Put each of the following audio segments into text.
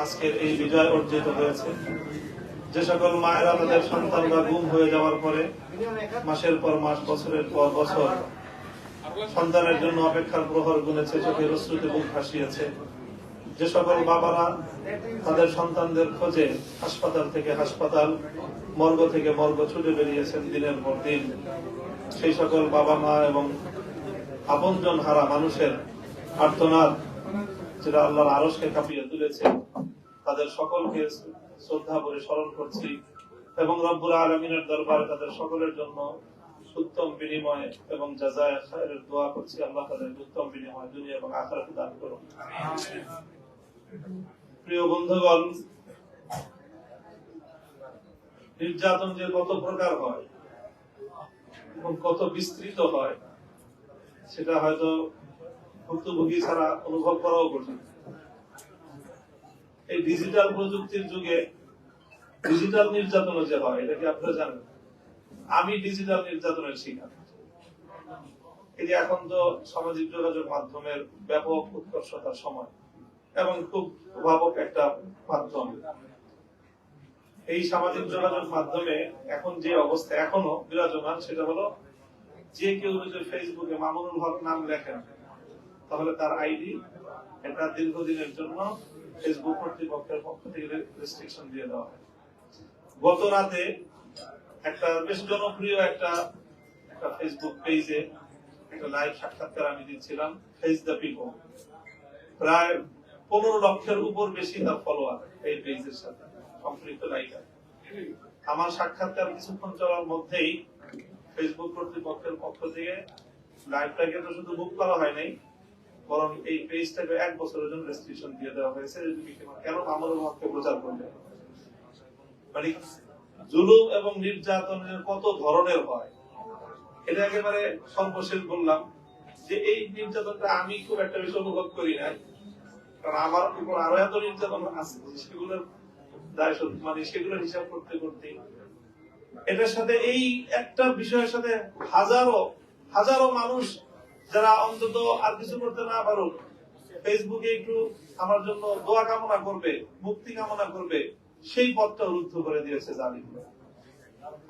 আজকের এই বিজয় অর্জিত হয়েছে। যে সকল মায়েরা তাদের সন্তানরা গুম হয়ে যাওয়ার পরে মাসের পর মাস, বছরের পর বছর সন্তানের জন্য অপেক্ষার প্রহর গুনেছে, চোখের অশ্রুতে বুক ভাসিয়েছে, যে সকল বাবারা তাদের সন্তানদের খোঁজে হাসপাতাল থেকে হাসপাতাল, মর্গ থেকে মর্গ ছুটে বেরিয়েছেন দিনের পর দিন, সেই সকল বাবা মা এবং আপনজন হারা মানুষের আর্তনাদ যেটা আল্লাহর আরশকে কাঁপিয়ে তুলেছে, তাদের সকলকে শ্রদ্ধা করে স্মরণ করছি এবং রব্বুল আলামিনের দরবারে তাদের সকলের জন্য উত্তম বিনিময় এবং জাযায়ে খায়রের দোয়া করছি। আল্লাহ তাদের উত্তম বিনিময় দুনিয়া এবং আখিরাতে দান করুন। প্রিয় বন্ধুগণ, নির্যাতন যে কত প্রকার হয় এবং কত বিস্তৃত হয় সেটা হয়তো ভুক্তভোগী ছাড়া অনুভব করাও কঠিন। এই ডিজিটাল প্রযুক্তির যুগে ডিজিটাল নির্যাতন যে হয় এটা কি আপনারা জানেন? আমি ডিজিটাল নির্যাতনের শিকার। এই যে এখন তো সামাজিক যোগাযোগ মাধ্যমের ব্যাপক উৎকর্ষতার সময় এবং খুব প্রভাবক একটা মাধ্যম। এই সামাজিক যোগাযোগ মাধ্যমে এখন যে অবস্থা এখনো বিরাজমান সেটা হলো, যে কেউ যদি ফেসবুকে মামুনুল হক নাম লেখেন তাহলে তার আইডি এটা দীর্ঘদিনের জন্য ফেসবুক কর্তৃপক্ষের পক্ষ থেকে রেস্ট্রিকশন দিয়ে দেওয়া হয়। গত রাতে একটা বেশ জনপ্রিয় একটা ফেসবুক পেজে একটা লাইভ সাক্ষাৎকার আমি দিচ্ছিলাম, ফেস দ্য পিপল। প্রায় 15 লক্ষের উপর বেশি তার ফলোয়ার এই পেজের সাথে সম্পৃক্ত লাইকার। আমার সাক্ষাৎকার কিছুক্ষণ চলার মধ্যেই ফেসবুক কর্তৃপক্ষের পক্ষ থেকে লাইভটাকে তো শুধু বুক করা হয় নাই, বরং এই পেজটাকে 1 বছরের জন্য রেস্ট্রিকশন দিয়ে দেওয়া হয়েছে। কেন? মামুনুল হককে প্রচার করবে। মানে জুলুম এবং নির্যাতনের কত ধরনের হয় এটা একেবারে সর্বশেষ বললাম যে এই নির্যাতনটা আমি খুব একটা বেশি অনুভব করি না, কারণ আমার উপর আরো এত নির্যাতন আছে সেগুলোর দায় মানে সেগুলোর হিসাব করতে করতে এটার সাথে এই একটা বিষয়ের সাথে হাজারো হাজারো মানুষ যারা অন্তত আর কিছু করতে না পারুক ফেসবুকে একটু আমার জন্য দোয়া কামনা করবে, মুক্তি কামনা করবে, সেই পথটা রুদ্ধ করে দিয়েছে জালিমরা।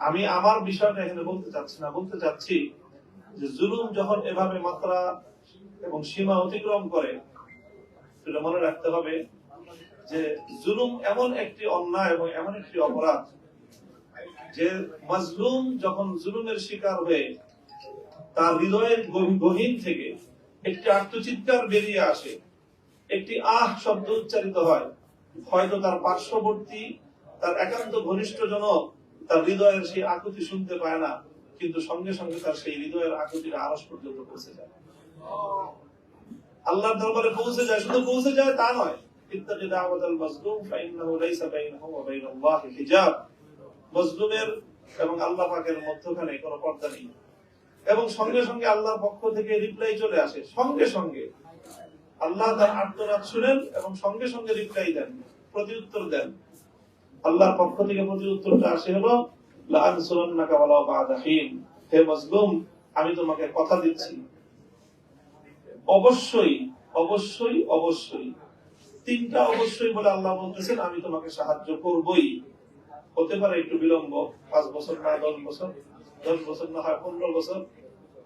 আমি আমার বিষয়টা এখানে বলতে চাচ্ছি না, বলতে চাচ্ছি যে জুলুম যখন এভাবে মাত্রা এবং সীমা অতিক্রম করে সেটা মনে রাখতে হবে যে জুলুম এমন একটি অন্যায় এবং এমন একটি অপরাধ যে মাজলুম যখন জুলুমের শিকার হয়ে তার হৃদয়ের গহীন থেকে একটি আর্তচিৎকার বেরিয়ে আসে, একটি আহ শব্দ উচ্চারিত হয়, হয়তো তার পার্শ্ববর্তী তার একান্ত ঘনিষ্ঠ জন তার হৃদয়ের সেই আকুতি শুনতে পায় না, কিন্তু সঙ্গে সঙ্গে তার সেই হৃদয়ের আকুতির আওয়াজ পর্যন্ত পৌঁছে যায়, আল্লাহর দরবারে পৌঁছে যায়। শুধু পৌঁছে যায় তা নয়, ইত্তাকি দাওয়াতাল মাজলুম ফাইন্নাহু লাইসা বাইনাহু ওয়া বাইনাল্লাহি হিজাব। মাজলুমের এবং আল্লাহ পাকের মধ্যখানে কোনো পর্দা নেই, এবং সঙ্গে সঙ্গে আল্লাহর পক্ষ থেকে রিপ্লাই চলে আসে। সঙ্গে সঙ্গে আল্লাহ তার আর্তনাদ শুনেন এবং সঙ্গে সঙ্গে রিপ্লাই দেন, প্রতিউত্তর দেন। আল্লাহর পক্ষ থেকে প্রতিউত্তরটা আসে হলো লা আনসুরান্নাকা ওয়ালাউ বা'দা হিন, হে মাজলুম আমি তোমাকে কথা দিচ্ছি অবশ্যই অবশ্যই অবশ্যই, 3টা অবশ্যই বলে আল্লাহ বলতেছেন আমি তোমাকে সাহায্য করবই। হতে পারে একটু বিলম্ব, 5 বছর না 10 বছর, 10 বছর না হয় 15 বছর,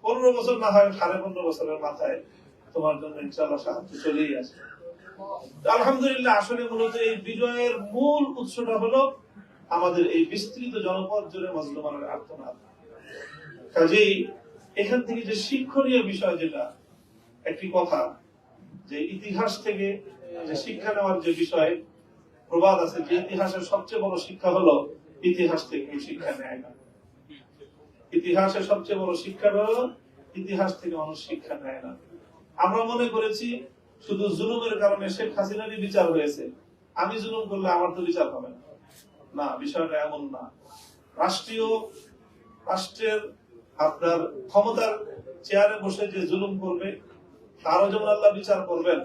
15 বছর না হয় 15.5 বছরের মাথায় তোমার জন্য ইনশাআল্লাহ সাহায্য চলেই আসে। আলহামদুলিল্লাহ। আসলে মূলত এই বিজয়ের মূল উৎসটা হলো আমাদের এই বিস্তৃত জনপদ জুড়ে মাজলুমের আর্তনাদ। কাজেই এখান থেকে যে শিক্ষণীয় বিষয়, যেটা একটি কথা যে ইতিহাস থেকে যে শিক্ষা নেওয়ার যে বিষয়, প্রবাদ আছে যে ইতিহাসের সবচেয়ে বড় শিক্ষা হলো ইতিহাস থেকে শিক্ষা নেয় না। ইতিহাসের সবচেয়ে বড় শিক্ষা হলো ইতিহাস থেকে মানুষ শিক্ষা নেয় না। আমরা মনে করেছি শুধু জুলুমের কারণে শেখ হাসিনারই বিচার হয়েছে, আমি জুলুম করলে আমার তো বিচার হবে না। না, বিষয়টা এমন না। রাষ্ট্রের আপনার ক্ষমতার চেয়ারে বসে যে জুলুম করবে তারও যেমন আল্লাহ বিচার করবেন।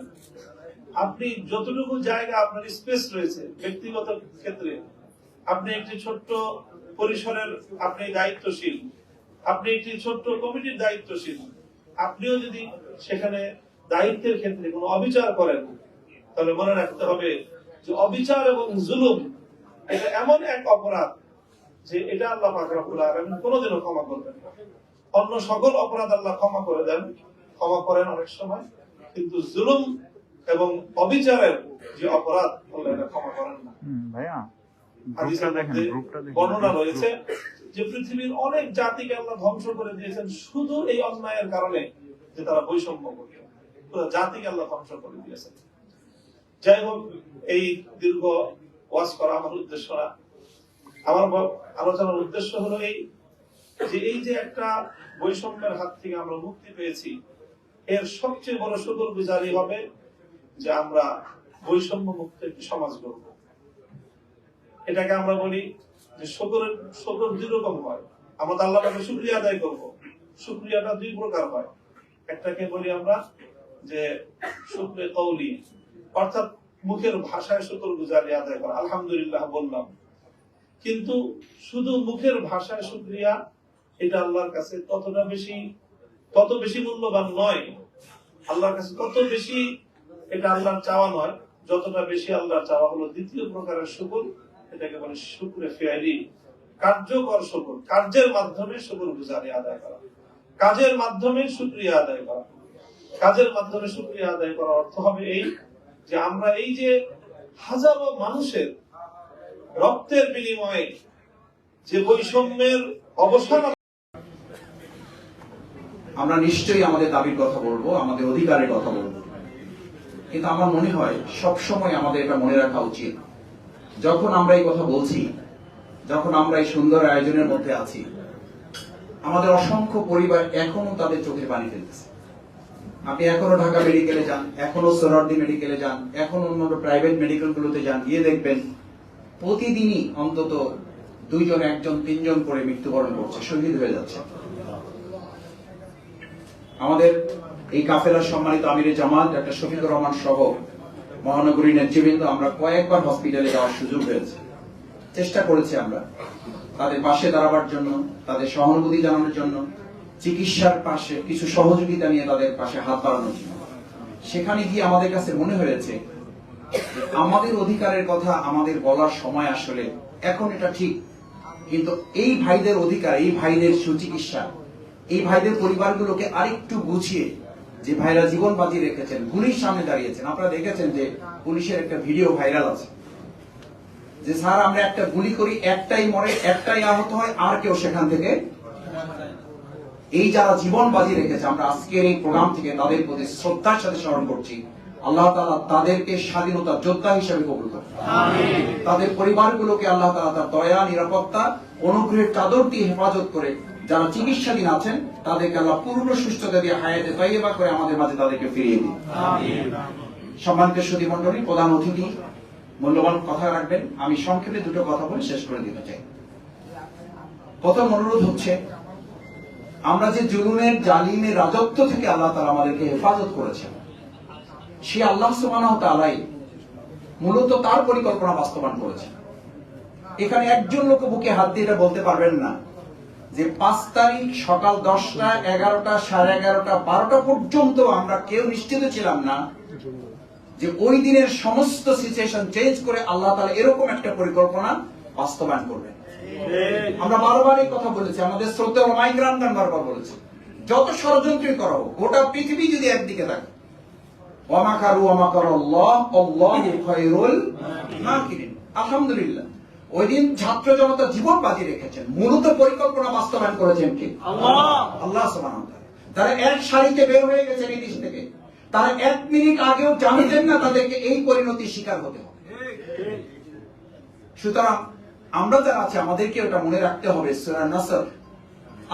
আপনি যতটুকু জায়গা আপনার স্পেস রয়েছে ব্যক্তিগত ক্ষেত্রে, আপনি একটি ছোট্ট পরিসরের আপনি দায়িত্বশীল, আপনি একটি ছোট্ট কমিটির দায়িত্বশীল, আপনিও যদি সেখানে দায়িত্বের ক্ষেত্রে কোনো অবিচার করেন তাহলে মনে রাখতে হবে যে অবিচার এবং জুলুম এটা এমন এক অপরাধ যে এটা আল্লাহ পাক রব্বুল আলামিন কোনোদিনও ক্ষমা করবেন না। অন্য সকল অপরাধ আল্লাহ ক্ষমা করে দেন, ক্ষমা করেন অনেক সময়, কিন্তু জুলুম এবং অবিচারের যে অপরাধ আল্লাহ এটা ক্ষমা করেন না। ভাইয়া হাদিসের মধ্যে বর্ণনা রয়েছে যে পৃথিবীর অনেক জাতিকে আল্লাহ ধ্বংস করে দিয়েছেন শুধু এই অন্যায়ের কারণে যে তারা বৈষম্য করত, পুরো জাতিকে আল্লাহ ধ্বংস করে দিয়েছেন। যাই হোক, এই দীর্ঘ ওয়াজ করা আমার উদ্দেশ্য না। আমার আলোচনার উদ্দেশ্য হলো এই যে একটা বৈষম্যের হাত থেকে আমরা মুক্তি পেয়েছি, এর সবচেয়ে বড় শুকরগুজারি হবে যে আমরা বৈষম্য মুক্ত একটি সমাজ গড়ব। এটাকে আমরা বলি যে শুকর দুই রকম হয়। আমরা আল্লাহ পাকের শুকরিয়া আদায় করব। শুকরিয়াটা দুই প্রকার হয়। একটাকে বলি আমরা যে শুকরে কওলি, অর্থাৎ মুখের ভাষায় শুকরগুজারি আদায় করা, আলহামদুলিল্লাহ বললাম, কিন্তু শুধু মুখের ভাষায় শুকরিয়া এটা আল্লাহর কাছে তত বেশি মূল্যবান নয়। আল্লাহর কাছে তত বেশি এটা আল্লাহর চাওয়া নয়, যতটা বেশি আল্লাহর চাওয়া হলো দ্বিতীয় প্রকারের শুকর, এটাকে বলে শুকরে ফিআলি, কার্যকর শুকর, কার্যের মাধ্যমে শুকরগুজারি আদায় করা, কাজের মাধ্যমে শুকরিয়া আদায় করা। কাজের মাধ্যমে শুকরিয়া আদায় করার অর্থ হবে এই যে আমরা এই যে হাজারো মানুষের রক্তের বিনিময়ে যে বৈষম্যের অবসান, আমরা নিশ্চয়ই আমাদের দাবির কথা বলবো, আমাদের অধিকারের কথা বলবো, কিন্তু আমার মনে হয় সব সময় আমাদের এটা মনে রাখা উচিত, যখন আমরা এই কথা বলছি, যখন আমরা এই সুন্দর আয়োজনের মধ্যে আছি, আমাদের অসংখ্য পরিবার এখনো তাদের চোখে পানি ফেলতেছে। আপনি এখনো ঢাকা মেডিকেলে যান, এখনো সোহরাওয়ার্দী মেডিকেলে যান, এখনো অন্য প্রাইভেট মেডিকেল গুলোতে যান, গিয়ে দেখবেন প্রতিদিনই অন্তত 2 জন, 1 জন, 3 জন করে মৃত্যুবরণ করছে, শহীদ হয়ে যাচ্ছে। আমাদের এই কাফেলার সম্মানিত আমিরে জামাত ডাক্তার শফিকুর রহমান সহ মহানগরী নেতৃবৃন্দ আমরা কয়েকবার হসপিটালে যাওয়ার সুযোগ হয়েছে। চেষ্টা করেছি আমরা তাদের পাশে দাঁড়াবার জন্য, তাদের সহানুভূতি জানানোর জন্য, চিকিৎসার পাশে কিছু সহযোগিতা নিয়ে তাদের পাশে হাত বাড়ানোর জন্য। সেখানে গিয়ে আমাদের কাছে মনে হয়েছে আমাদের অধিকারের কথা আমাদের বলার সময় আসলে এখন এটা ঠিক, কিন্তু এই ভাইদের অধিকার, এই ভাইদের সুচিকিৎসা, এই ভাইদের পরিবারগুলোকে আরেকটু গুছিয়ে, যে ভাইরা জীবন বাজি রেখেছেন, গুলির সামনে দাঁড়িয়েছেন, আপনারা দেখেছেন যে পুলিশের একটা ভিডিও ভাইরাল আছে যে স্যার আমরা একটা গুলি করি, একটাই মরে, একটাই আহত হয়, আর কেউ সেখান থেকে, এই যারা জীবন বাজি রেখেছে, আমরা আজকের এই প্রোগ্রাম থেকে তাদের প্রতি শ্রদ্ধার সাথে স্মরণ করছি। আল্লাহ তাআলা তাদেরকে স্বাধীনতা যোদ্ধা হিসেবে কবুল করুন। আমিন। তাদের পরিবারগুলোকে আল্লাহ তাআলা তার দয়া, নিরাপত্তা, অনুগ্রহের চাদর দিয়ে হেফাজত করে, যারা চিকিৎসাধীন আছেন তাদেরকে আল্লাহ পূর্ণ সুস্থতা দিয়ে হায়াতে তাইয়্যিবা করে আমাদের মাঝে তাদেরকে ফিরিয়ে দিন। আমিন। সম্মানিত সুধী মণ্ডলী, প্রধান অতিথি মূল্যবান কথা রাখবেন। আমি সংক্ষেপে 2টো কথা বলে শেষ করে দিতে চাই। প্রথম অনুরোধ হচ্ছে, আমরা যে জুলুমের, জালিমের রাজত্ব থেকে আল্লাহ তাআলা আমাদেরকে হেফাজত করেছেন, সে আল্লাহ সুবহানাহু ওয়া তাআলাই মূলত তার পরিকল্পনা বাস্তবায়ন করেছেন। এখানে একজন লোক বুকে হাত দিয়ে এটা বলতে পারবেন না যে 5 তারিখ সকাল 10টা, 11টা, 11:30, 12টা পর্যন্ত আমরা কেউ নিশ্চিত ছিলাম না যে ওই দিনের সমস্ত সিচুয়েশন চেঞ্জ করে আল্লাহ তাআলা এরকম একটা পরিকল্পনা বাস্তবায়ন করবেন। আমরা বারবার এই কথা বলেছি, আমাদের শ্রদ্ধেয় ওলামায়ে কেরামগণ বারবার বলেছে, যত ষড়যন্ত্রই করা হোক, গোটা পৃথিবী যদি একদিকে থাকে, ওয়া মাকারু ওয়া মাকারাল্লাহ আল্লাহু খায়রুল মাকিরিন। আলহামদুলিল্লাহ, ওই দিন ছাত্র জনতা জীবন বাজি রেখেছেন, মূলত পরিকল্পনা বাস্তবায়ন করেছেন কে? আল্লাহ সুবহানাহু ওয়া তাআলা। তারা এক সারিতে বের হয়ে গেছেন এই দেশ থেকে, তারা 1 মিনিট আগেও জানতেন না তাদেরকে এই পরিণতির শিকার হতে হবে। সুতরাং আমরা যারা আছি আমাদেরকে ওটা মনে রাখতে হবে, সূরা নাসর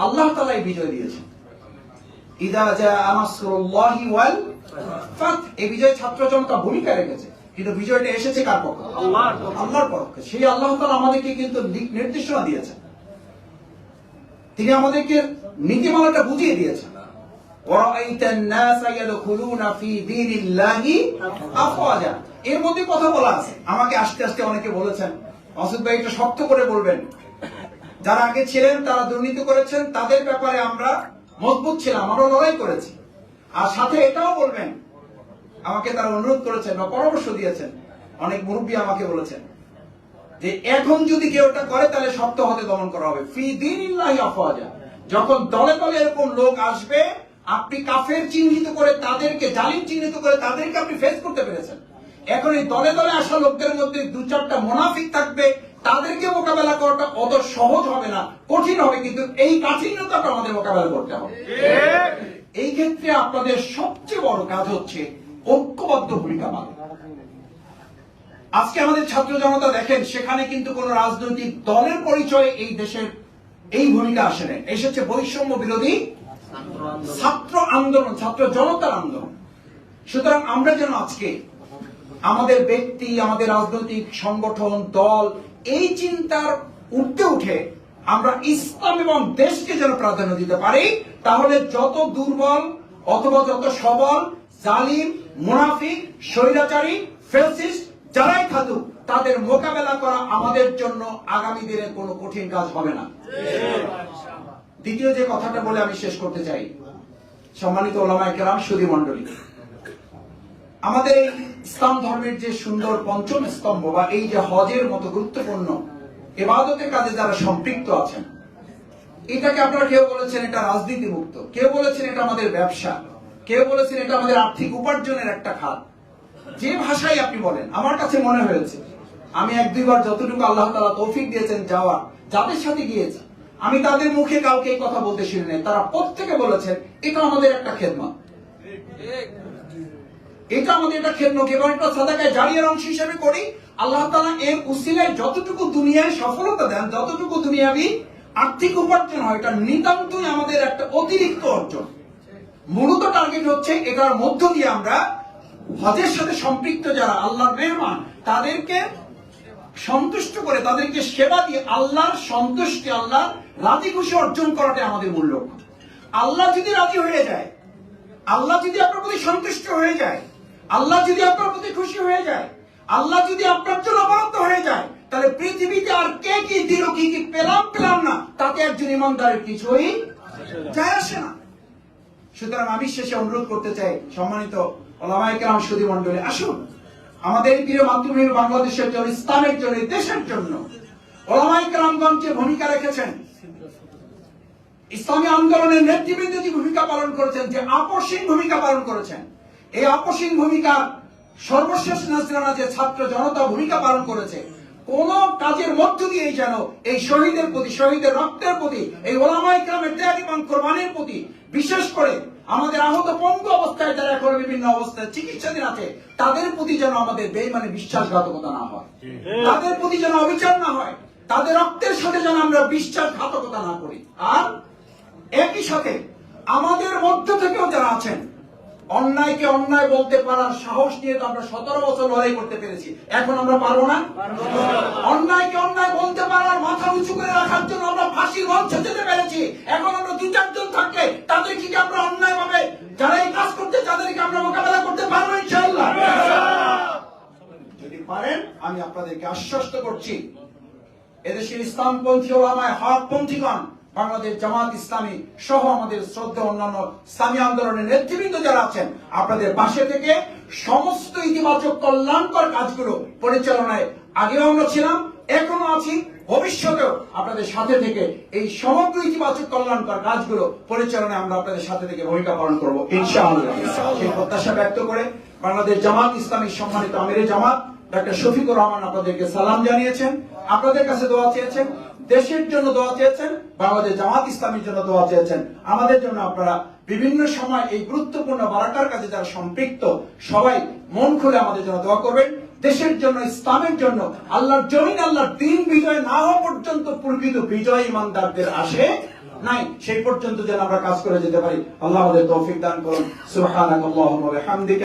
আল্লাহ তাআলা এই বিজয় দিয়েছেন। ইযা জাআ নাসরুল্লাহি ওয়াল ফাত, এই বিজয় ছাত্র জনতা ভূমিকা রেখেছে, কিন্তু বিজয়টা এসেছে কার পক্ষে? আল্লাহর পক্ষে। সেই আল্লাহ তাআলা আমাদেরকে কিন্তু নির্দেশনা দিয়েছেন, তিনি আমাদেরকে নীতিমালাটা বুঝিয়ে দিয়েছেন। ওয়ারাআইতান নাসা ইয়াদখুলুনা ফি দীনিল্লাহি আফওয়াজা, এর মধ্যে কথা বলা আছে। আমাকে আস্তে আস্তে অনেকে বলেছেন, মাসুদ ভাই একটু শক্ত করে বলবেন, যারা আগে ছিলেন তারা দুর্নীতি করেছেন, তাদের ব্যাপারে আমরা মজবুত ছিলাম, আমরা লড়াই করেছি। আর সাথে এটাও বলবেন, আমাকে তারা অনুরোধ করেছেন বা পরামর্শ দিয়েছেন অনেক মুরব্বী আমাকে বলেছেন যে এখন যদি কেউ এটা করে তাহলে শক্ত হাতে দমন করা হবে। ফি দীনিল্লাহি আফওয়াজা। যখন দলে দলে এরকম লোক আসবে, আপনি কাফের চিহ্নিত করে তাদেরকে, জালিম চিহ্নিত করে তাদেরকে আপনি ফেস করতে পেরেছেন। এখন এই দলে দলে আসা লোকদের মধ্যে দু চারটা মুনাফিক থাকবে, তাদেরকে মোকাবেলা করাটা অত সহজ হবে না, কঠিন হবে, কিন্তু এই কাঠিন্যতাটা আমাদের মোকাবেলা করতে হবে। এই ক্ষেত্রে আপনাদের সবচেয়ে বড় কাজ হচ্ছে ঐক্যবদ্ধ ভূমিকা পালন। আজকে আমাদের ছাত্র জনতা দেখেন, সেখানে কিন্তু কোন রাজনৈতিক দলের পরিচয়ে এই দেশের এই ভূমিকা আসে না, এসেছে বৈষম্য বিরোধী ছাত্র আন্দোলন, ছাত্র জনতার আন্দোলন। সুতরাং আমরা যেন আজকে আমাদের ব্যক্তি, আমাদের রাজনৈতিক সংগঠন, দল, এই চিন্তার উঠতে উঠে আমরা ইসলাম এবং দেশকে যেন প্রাধান্য দিতে পারি, তাহলে যত দুর্বল অথবা যত সবল, জালিম, মুনাফিক, স্বৈরাচারী, ফ্যাসিস্ট যারাই থাকুক, তাদের মোকাবেলা করা আমাদের জন্য আগামী দিনে কোনো কঠিন কাজ হবে না। দ্বিতীয় যে কথাটা বলে আমি শেষ করতে চাই, সম্মানিত ওলামায়ে কেরাম, সুধী মণ্ডলী, আমাদের এই ইসলাম ধর্মের যে সুন্দর পঞ্চম স্তম্ভ বা এই যে হজের মতো গুরুত্বপূর্ণ ইবাদতের কাজে যারা সম্পৃক্ত আছেন, এটাকে আপনারা কেউ বলেছেন এটা রাজনীতি মুক্ত, কেউ বলেছেন এটা আমাদের ব্যবসা, কেউ বলেছেন এটা আমাদের আর্থিক উপার্জনের একটা খাত। যে ভাষায় আপনি বলেন, আমার কাছে মনে হয়েছে আমি এক দুইবার যতটুকু আল্লাহ তাআলা তৌফিক দিয়েছেন যাওয়ার, যাদের সাথে গিয়েছি, আমি তাদের মুখে কাউকে এই কথা বলতে শুনি নাই। তারা প্রত্যেকে বলেছেন এটা আমাদের একটা খেদমত, এটা আমাদের একটা খেদমত এবং একটা সাদাকায়ে জারিয়ার অংশ হিসেবে করি। আল্লাহ তাআলা এর উসিলায় যতটুকু দুনিয়ায় সফলতা দেন, যতটুকু দুনিয়াবি আর্থিক উপার্জন হয়, এটা নিতান্তই আমাদের একটা অতিরিক্ত অর্জন। মূলত টার্গেট হচ্ছে এটার মধ্য দিয়ে আমরা হজের সাথে সম্পৃক্ত যারা আল্লাহর মেহমান, তাদেরকে সন্তুষ্ট করে, তাদেরকে সেবা দিয়ে আল্লাহর সন্তুষ্টি, আল্লাহর রাজি খুশি অর্জন করাটাই আমাদের মূল লক্ষ্য। আল্লাহ যদি রাজি হয়ে যায়, আল্লাহ যদি আপনার প্রতি সন্তুষ্ট হয়ে যায়, আল্লাহ যদি আপনার প্রতি খুশি হয়ে যায়, আল্লাহ যদি আপনার জন্য অবরত হয়ে যায়, তাহলে পৃথিবীতে আর কে কি দিল, কি কি পেলাম না, তাতে একজন ইমানদারের কিছুই যায় আসে না। সুতরাং আমি শেষে অনুরোধ করতে চাই, সম্মানিত ওলামায়ে কেরাম, সুধী মণ্ডলী, আসুন আমাদের প্রিয় মাতৃভূমি বাংলাদেশের জন্য, ইসলামের জন্য, দেশের জন্য ওলামায়ে কেরামগণ যে ভূমিকা রেখেছেন, ইসলামী আন্দোলনের নেতৃবৃন্দ যে ভূমিকা পালন করেছেন, যে আপসহীন ভূমিকা পালন করেছেন, এই আপসহীন ভূমিকার সর্বশেষ নজরানা যে ছাত্র জনতা ভূমিকা পালন করেছে, কোন কাজের মধ্য দিয়েই যেন এই শহীদের প্রতি, শহীদের রক্তের প্রতি, এই ওলামায়ে কেরামের ত্যাগ এবং কোরবানির প্রতি, বিশেষ করে আমাদের আহত পঙ্গু অবস্থায় যারা এখন বিভিন্ন অবস্থায় চিকিৎসাধীন আছে, তাদের প্রতি যেন আমাদের বেঈমানি বিশ্বাসঘাতকতা না হয়, তাদের প্রতি যেন অবিচার না হয়, তাদের রক্তের সাথে যেন আমরা বিশ্বাসঘাতকতা না করি। আর একই সাথে আমাদের মধ্য থেকেও যারা আছেন, অন্যায়কে অন্যায় বলতে পারার সাহস নিয়ে তো আমরা 17 বছর লড়াই করতে পেরেছি, এখন আমরা পারবো না? অন্যায়কে অন্যায় বলতে পারার, মাথা উঁচু করে রাখার জন্য আমরা ফাঁসির মঞ্চে যেতে পেরেছি, এখন আমরা 2-4 জন থাকলে তাদেরকে কি আমরা অন্যায় ভাবে যারা এই কাজ করতে, তাদেরকে আমরা মোকাবেলা করতে পারবো ইনশাআল্লাহ? যদি পারেন, আমি আপনাদেরকে আশ্বস্ত করছি, এদেশের ইসলামপন্থী ওলামায়ে হকপন্থীগণ, বাংলাদেশ জামাত ইসলামী সহ আমাদের শ্রদ্ধা অন্যান্য ইসলামী আন্দোলনের নেতৃবৃন্দ যারা আছেন, আপনাদের পাশে থেকে সমস্ত ইতিবাচক কল্যাণকর কাজগুলো পরিচালনায় আগেও আমরা ছিলাম, এখনো আছি, ভবিষ্যতেও আপনাদের সাথে থেকে এই সমগ্র ইতিবাচক কল্যাণকর কাজগুলো পরিচালনায় আমরা আপনাদের সাথে থেকে ভূমিকা পালন করবো ইনশাআল্লাহ। সেই প্রত্যাশা ব্যক্ত করে বাংলাদেশ জামাত ইসলামী সম্মানিত আমিরে জামাত ডক্টর শফিকুর রহমান আপনাদেরকে সালাম জানিয়েছেন, আপনাদের কাছে দোয়া চেয়েছেন, দেশের জন্য দোয়া চেয়েছেন, বাংলাদেশ জামাত ইসলামীর জন্য দোয়া চেয়েছেন। আমাদের জন্য আপনারা বিভিন্ন সময় এই গুরুত্বপূর্ণ বারাকার কাজে যারা সম্পৃক্ত, সবাই মন খুলে আমাদের জন্য দোয়া করবেন। দেশের জন্য, ইসলামের জন্য, আল্লাহর জমিন, আল্লাহর দ্বীন বিজয় না হওয়া পর্যন্ত প্রকৃত বিজয় ইমানদারদের আসে নাই, সেই পর্যন্ত যেন আমরা কাজ করে যেতে পারি। আল্লাহ আমাদের তৌফিক দান করুন। সুবহানাকাল্লাহুম্মা ওয়া বিহামদিকা।